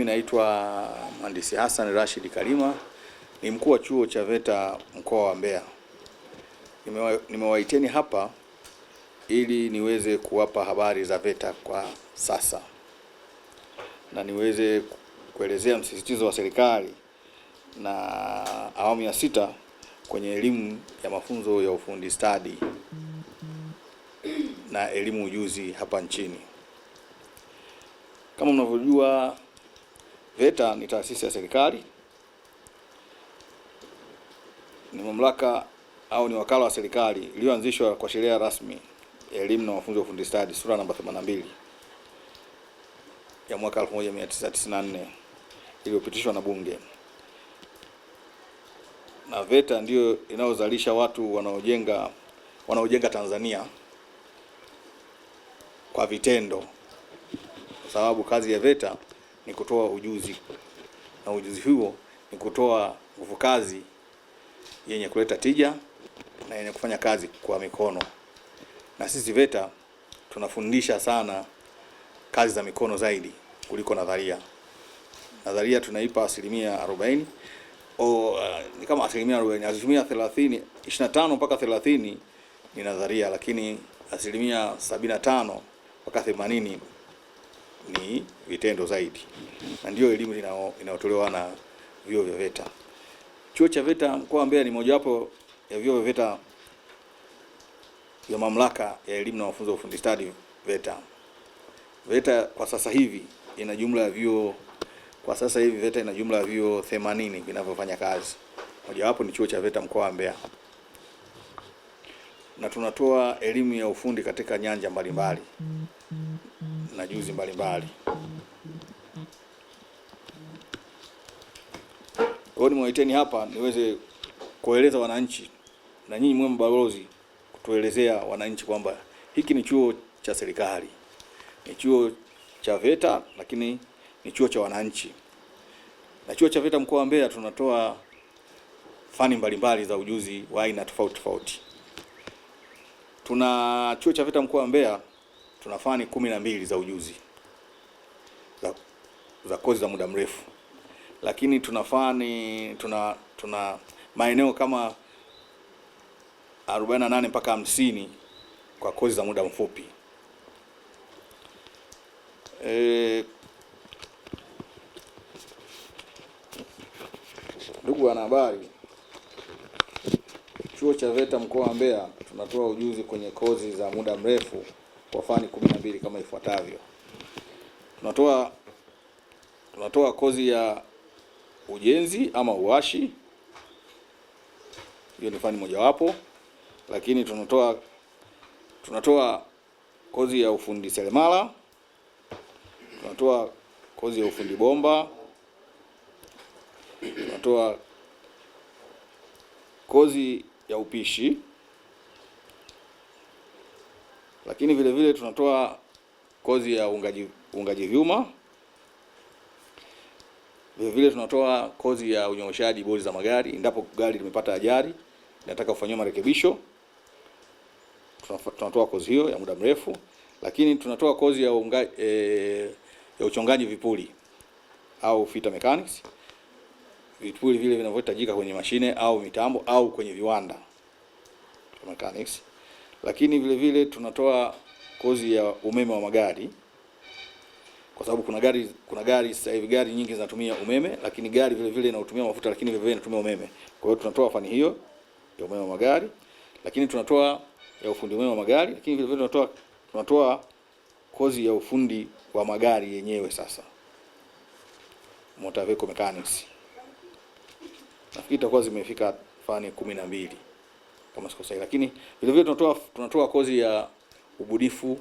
Mimi naitwa Mhandisi Hassan Rashid Kalima, ni mkuu wa chuo cha VETA mkoa wa Mbeya. Nimewaiteni hapa ili niweze kuwapa habari za VETA kwa sasa na niweze kuelezea msisitizo wa serikali na awamu ya 6 kwenye elimu ya mafunzo ya ufundi stadi na elimu ujuzi hapa nchini. Kama mnavyojua, VETA ni taasisi ya serikali, ni mamlaka au ni wakala wa serikali iliyoanzishwa kwa sheria rasmi ya elimu na mafunzo ya ufundi stadi sura namba 82 ya mwaka 1994 iliyopitishwa na Bunge. Na VETA ndio inayozalisha watu wanaojenga Tanzania kwa vitendo, kwa sababu kazi ya VETA ni kutoa ujuzi, na ujuzi huo ni kutoa nguvu kazi yenye kuleta tija na yenye kufanya kazi kwa mikono. Na sisi VETA tunafundisha sana kazi za mikono zaidi kuliko nadharia. Nadharia tunaipa asilimia 40 ni kama asilimia 40, asilimia 30, 25 mpaka 30 ni nadharia, lakini asilimia 75 mpaka 80 ni vitendo zaidi, na ndio elimu inayotolewa na vyuo vya VETA. Chuo cha VETA mkoa wa Mbeya ni mojawapo ya vyuo vya VETA vya mamlaka ya elimu na mafunzo ya ufundi stadi VETA. VETA kwa sasa hivi ina jumla ya vyuo VETA ina jumla ya vyuo 80 vinavyofanya kazi. Mojawapo ni chuo cha VETA mkoa wa Mbeya. Na tunatoa elimu ya ufundi katika nyanja mbalimbali na juzi mbalimbali. Kwa hiyo nimewaiteni hapa niweze kueleza wananchi, na nyinyi mwe mabalozi kutuelezea wananchi kwamba hiki ni chuo cha serikali, ni chuo cha VETA, lakini ni chuo cha wananchi. Na chuo cha VETA mkoa wa Mbeya tunatoa fani mbalimbali za ujuzi wa aina tofauti tofauti. Tuna chuo cha VETA mkoa wa Mbeya tuna fani 12 za ujuzi za kozi za muda mrefu, lakini tuna maeneo kama 48 mpaka 50 kwa kozi za muda mfupi. Ndugu wanahabari, chuo cha VETA mkoa wa Mbeya tunatoa ujuzi kwenye kozi za muda mrefu kwa fani 12 kama ifuatavyo. Tunatoa kozi ya ujenzi ama uwashi, hiyo ni fani mojawapo, lakini tunatoa kozi ya ufundi seremala, tunatoa kozi ya ufundi bomba, tunatoa kozi ya upishi, lakini vile vile tunatoa kozi ya uungaji vyuma. Vile vile tunatoa kozi ya unyooshaji bodi za magari endapo gari limepata ajali nataka kufanywa marekebisho. Tunatoa kozi hiyo ya muda mrefu, lakini tunatoa kozi ya uchongaji vipuli au fitter mechanics, vipuli vile vinavyohitajika kwenye mashine au mitambo au kwenye viwanda mechanics. Lakini vile vile tunatoa kozi ya umeme wa magari, kwa sababu kuna gari sasa hivi gari nyingi zinatumia umeme, lakini gari vile vile inatumia mafuta, lakini vile vile inatumia umeme. Kwa hiyo tunatoa fani hiyo ya umeme wa magari, lakini tunatoa ya ufundi umeme wa magari, lakini vile vile tunatoa kozi ya ufundi wa magari yenyewe sasa, motor vehicle mechanics. Nafikiri itakuwa zimefika fani 12 kama sikosei. Lakini vile vile tunatoa kozi ya ubunifu,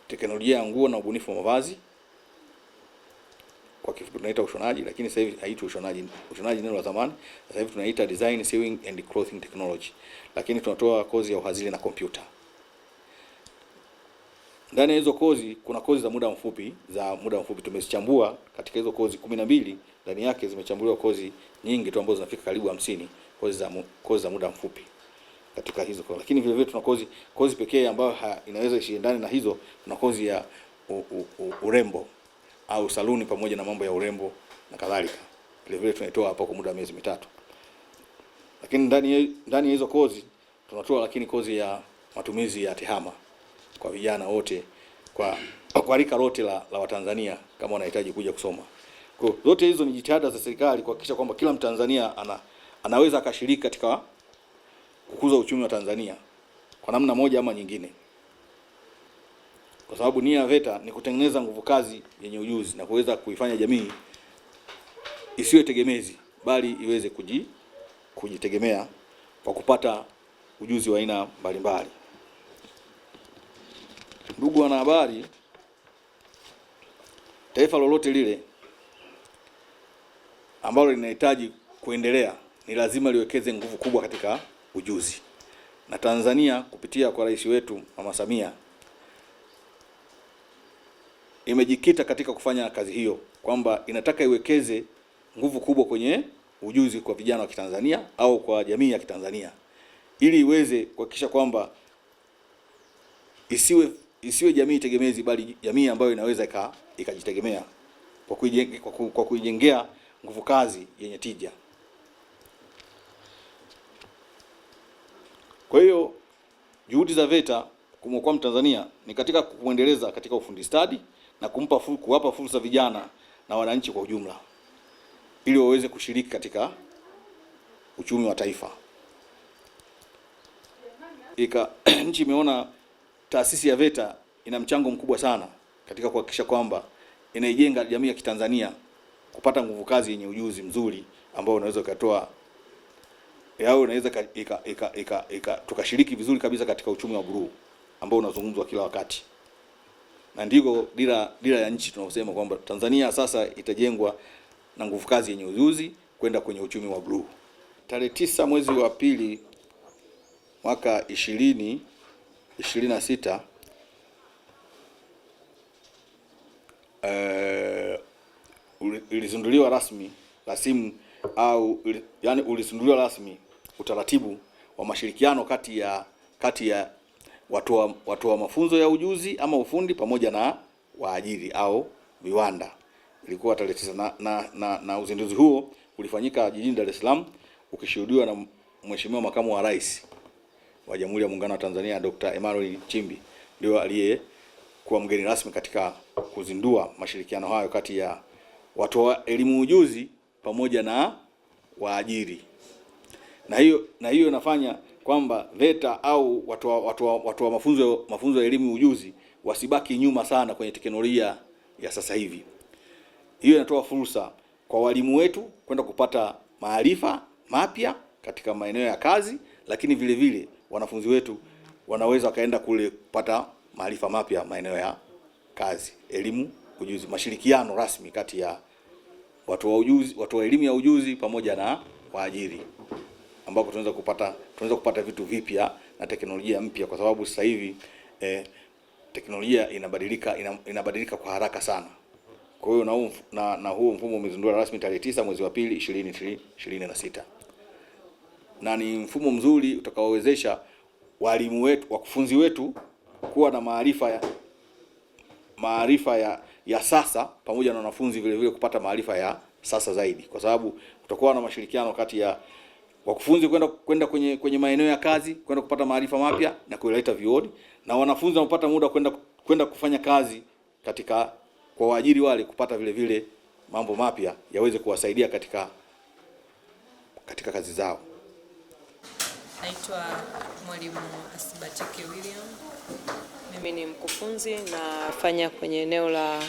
teknolojia ya nguo na ubunifu wa mavazi, kwa kifupi tunaita ushonaji, lakini sasa hivi haitwi ushonaji. Ushonaji neno la zamani, sasa hivi tunaita design, sewing and clothing technology. Lakini tunatoa kozi ya uhazili na kompyuta. Ndani ya hizo kozi kuna kozi za muda mfupi tumezichambua katika hizo kozi 12, ndani yake zimechambuliwa kozi nyingi tu ambazo zinafika karibu 50 kozi za muda mfupi katika hizo kozi. Lakini vile vile tuna kozi pekee ambayo inaweza ishindane na hizo, tuna kozi ya urembo au saluni pamoja na mambo ya urembo na kadhalika. Vile vile tunaitoa hapo kwa muda wa miezi 3. Lakini ndani ya hizo kozi tunatoa lakini kozi ya matumizi ya tehama kwa vijana wote, kwa rika lote la Watanzania kama wanahitaji kuja kusoma. Kwa zote hizo ni jitihada za serikali kuhakikisha kwamba kila Mtanzania anaweza akashiriki katika kukuza uchumi wa Tanzania kwa namna moja ama nyingine. Kwa sababu nia ya VETA ni kutengeneza nguvu kazi yenye ujuzi na kuweza kuifanya jamii isiwe tegemezi, bali iweze kujitegemea kwa kupata ujuzi wa aina mbalimbali. Ndugu wanahabari, taifa lolote lile ambalo linahitaji kuendelea ni lazima liwekeze nguvu kubwa katika ujuzi. Na Tanzania kupitia kwa rais wetu Mama Samia imejikita katika kufanya kazi hiyo, kwamba inataka iwekeze nguvu kubwa kwenye ujuzi kwa vijana wa Kitanzania au kwa jamii ya Kitanzania, ili iweze kuhakikisha kwamba isiwe jamii tegemezi, bali jamii ambayo inaweza ikajitegemea kwa kuijengea nguvu kazi yenye tija. Kwa hiyo juhudi za VETA kumwokoa Mtanzania ni katika kuendeleza katika ufundi stadi na kuwapa fursa vijana na wananchi kwa ujumla, ili waweze kushiriki katika uchumi wa taifa. Nchi imeona taasisi ya VETA ina mchango mkubwa sana katika kuhakikisha kwamba inaijenga jamii ya Kitanzania kupata nguvu kazi yenye ujuzi mzuri ambao unaweza ukatoa yao, unaweza tukashiriki vizuri kabisa katika uchumi wa bluu ambao unazungumzwa kila wakati. Na ndiko dira ya nchi tunasema kwamba Tanzania sasa itajengwa na nguvu kazi yenye ujuzi kwenda kwenye uchumi wa bluu. Tarehe 9 mwezi wa pili mwaka 2026 ulizinduliwa rasmi utaratibu wa mashirikiano kati ya watu wa mafunzo ya ujuzi ama ufundi pamoja na waajiri au viwanda. Ilikuwa tarehe 9 na uzinduzi huo ulifanyika jijini Dar es Salaam, ukishuhudiwa na Mheshimiwa Makamu wa Rais wa Jamhuri ya Muungano wa Tanzania Dr. Emmanuel Nchimbi, ndio aliyekuwa mgeni rasmi katika kuzindua mashirikiano hayo kati ya watu wa elimu ujuzi pamoja na waajiri. Na hiyo inafanya kwamba VETA au watu wa mafunzo ya elimu ujuzi wasibaki nyuma sana kwenye teknolojia ya sasa hivi. Hiyo inatoa fursa kwa walimu wetu kwenda kupata maarifa mapya katika maeneo ya kazi, lakini vile vile wanafunzi wetu wanaweza wakaenda kule kupata maarifa mapya maeneo ya kazi, elimu ujuzi, mashirikiano rasmi kati ya watu wa elimu ya ujuzi pamoja na waajiri, ambapo tunaweza kupata vitu vipya na teknolojia mpya, kwa sababu sasa hivi teknolojia inabadilika kwa haraka sana. Kwa hiyo na huo mfumo umezinduliwa rasmi tarehe 9 mwezi wa pili 2026. Na ni mfumo mzuri utakaowezesha walimu wetu, wakufunzi wetu kuwa na maarifa ya sasa pamoja na wanafunzi vile vile kupata maarifa ya sasa zaidi, kwa sababu kutakuwa na mashirikiano kati ya wakufunzi kwenda kwenye maeneo ya kazi kwenda kupata maarifa mapya na kuleta vioni, na wanafunzi wanapata muda kwenda kufanya kazi kwa waajiri wale kupata vile vile mambo mapya yaweze kuwasaidia katika kazi zao. Naitwa Mwalimu Asibatike William. Mimi ni mkufunzi, nafanya kwenye eneo la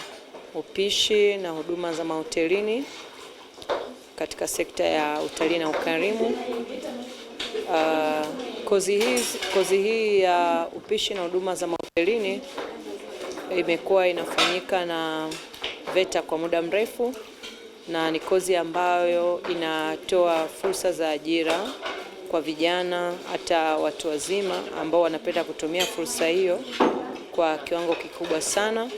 upishi na huduma za mahotelini katika sekta ya utalii na ukarimu. Kozi hii ya upishi na huduma za mahotelini imekuwa inafanyika na VETA kwa muda mrefu, na ni kozi ambayo inatoa fursa za ajira kwa vijana hata watu wazima ambao wanapenda kutumia fursa hiyo kwa kiwango kikubwa sana.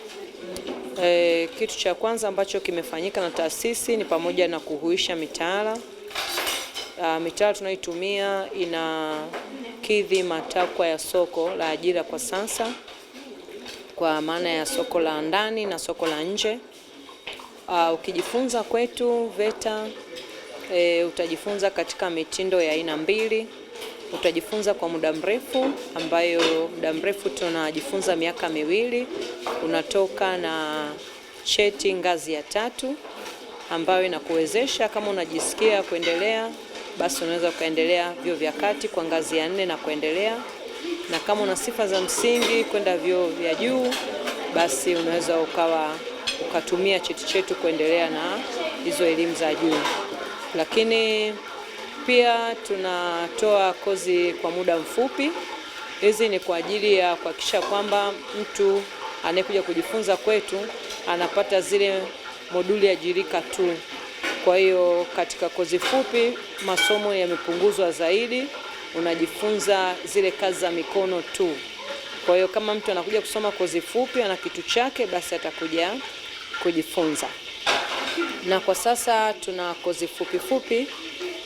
Kitu cha kwanza ambacho kimefanyika na taasisi ni pamoja na kuhuisha mitaala. Mitaala tunayoitumia inakidhi matakwa ya soko la ajira kwa sasa, kwa maana ya soko la ndani na soko la nje. Ukijifunza kwetu VETA utajifunza katika mitindo ya aina mbili. Utajifunza kwa muda mrefu, ambayo muda mrefu tunajifunza miaka miwili. Unatoka na cheti ngazi ya 3, ambayo inakuwezesha kama unajisikia kuendelea, basi unaweza ukaendelea vyuo vya kati kwa ngazi ya 4 na kuendelea, na kama una sifa za msingi kwenda vyuo vya juu, basi unaweza ukatumia cheti chetu kuendelea na hizo elimu za juu. Lakini pia tunatoa kozi kwa muda mfupi. Hizi ni kwa ajili ya kuhakikisha kwamba mtu anayekuja kujifunza kwetu anapata zile moduli ya jirika tu. Kwa hiyo katika kozi fupi masomo yamepunguzwa zaidi, unajifunza zile kazi za mikono tu. Kwa hiyo kama mtu anakuja kusoma kozi fupi ana kitu chake, basi atakuja kujifunza. Na kwa sasa tuna kozi fupi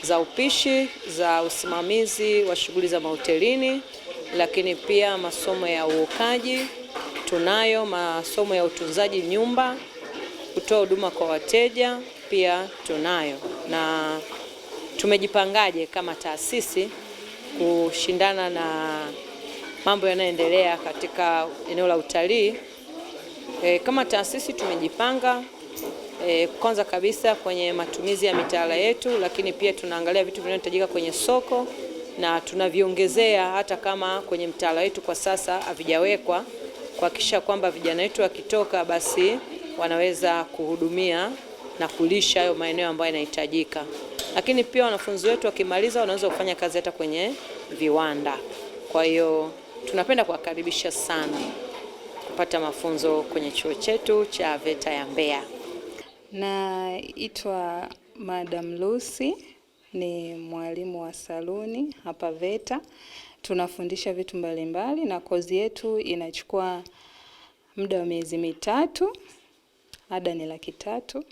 za upishi, za usimamizi wa shughuli za mahotelini, lakini pia masomo ya uokaji, tunayo masomo ya utunzaji nyumba, kutoa huduma kwa wateja pia tunayo. Na tumejipangaje kama taasisi kushindana na mambo yanayoendelea katika eneo la utalii? Kama taasisi tumejipanga kwanza kabisa kwenye matumizi ya mitaala yetu, lakini pia tunaangalia vitu vinavyohitajika kwenye soko na tunaviongezea hata kama kwenye mtaala wetu kwa sasa havijawekwa, kuhakikisha kwamba vijana wetu wakitoka basi wanaweza kuhudumia na kulisha hayo maeneo ambayo yanahitajika. Lakini pia wanafunzi wetu wakimaliza wanaweza kufanya kazi hata kwenye viwanda. Kwa hiyo tunapenda kuwakaribisha sana kupata mafunzo kwenye chuo chetu cha VETA ya Mbeya. Naitwa Madam Lucy, ni mwalimu wa saluni hapa VETA. Tunafundisha vitu mbalimbali na kozi yetu inachukua muda wa miezi 3. Ada ni Laki3.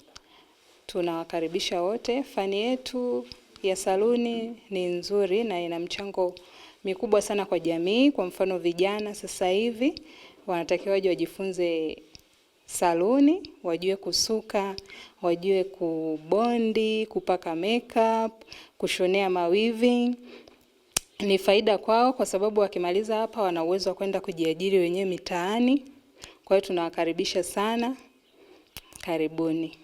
Tunawakaribisha wote. Fani yetu ya saluni ni nzuri na ina mchango mikubwa sana kwa jamii. Kwa mfano vijana sasa hivi wanatakiwa waje wajifunze saluni, wajue kusuka, wajue kubondi, kupaka makeup, kushonea maweaving. Ni faida kwao kwa sababu wakimaliza hapa wana uwezo wa kwenda kujiajiri wenyewe mitaani. Kwa hiyo tunawakaribisha sana. Karibuni.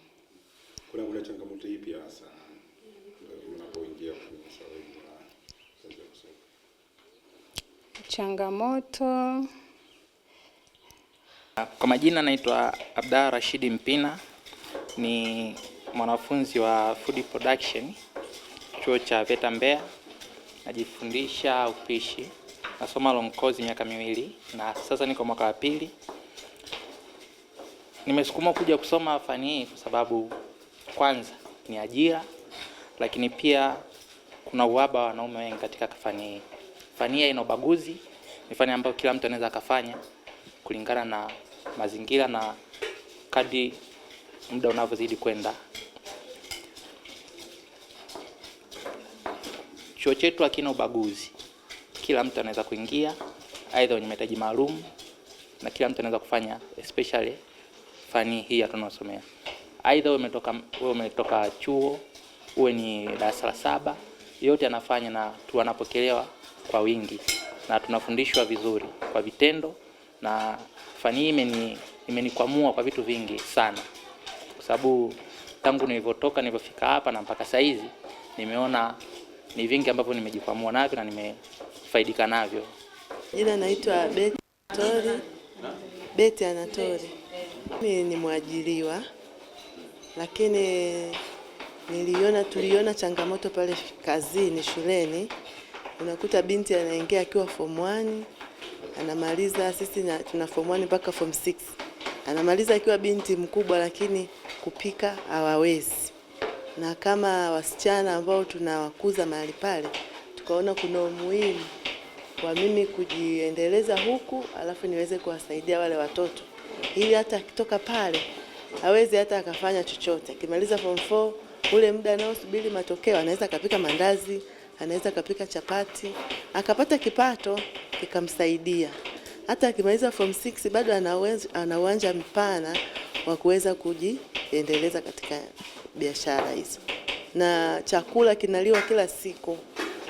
Kuna changamoto ipi hasa unapoingia kwenye saluni? Changamoto, kwa majina naitwa Abdalla Rashidi Mpina, ni mwanafunzi wa food production chuo cha VETA Mbeya. Najifundisha upishi, nasoma long course miaka 2 na sasa niko mwaka wa 2. Nimesukuma kuja kusoma fani hii kwa sababu kwanza ni ajira, lakini pia kuna uhaba wa wanaume wengi katika fani hii. Fani hii ina ubaguzi, ni fani ambayo kila mtu anaweza kufanya kulingana na mazingira na kadri muda unavyozidi kwenda. Chuo chetu hakina ubaguzi. Kila mtu anaweza kuingia, aidha wenye mahitaji maalum, na kila mtu anaweza kufanya, especially fani hii tunayosomea. Aidha wewe umetoka chuo, uwe ni darasa la 7, yote anafanya na tunapokelewa kwa wingi na tunafundishwa vizuri kwa vitendo, na fani hii imenikwamua kwa vitu vingi sana. Kwa sababu tangu nilipofika hapa na mpaka saizi nimeona ni vingi ambavyo nimejikwamua navyo na nimefaidika navyo. Jina naitwa Betty Anatori. Mimi ni mwajiriwa, lakini tuliona changamoto pale kazini shuleni. Unakuta binti anaingia akiwa form 1, anamaliza, sisi tuna form 1 mpaka form 6. Anamaliza akiwa binti mkubwa, lakini kupika hawawezi. Na kama wasichana ambao tunawakuza mahali pale, tukaona kuna umuhimu wa mimi kujiendeleza huku alafu niweze kuwasaidia wale watoto, ili hata akitoka pale hawezi hata akafanya chochote. Akimaliza form 4, ule muda anaosubiri matokeo anaweza kapika mandazi, anaweza kapika chapati, akapata kipato kikamsaidia. Hata akimaliza form 6 bado ana uwanja mpana wa kuweza kujiendeleza katika biashara hizo, na chakula kinaliwa kila siku.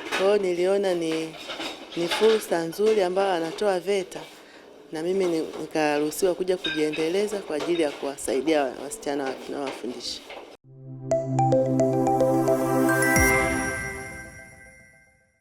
Kwa hiyo niliona ni fursa nzuri ambayo anatoa VETA, na mimi nikaruhusiwa kuja kujiendeleza kwa ajili ya kuwasaidia wasichana tunawafundisha.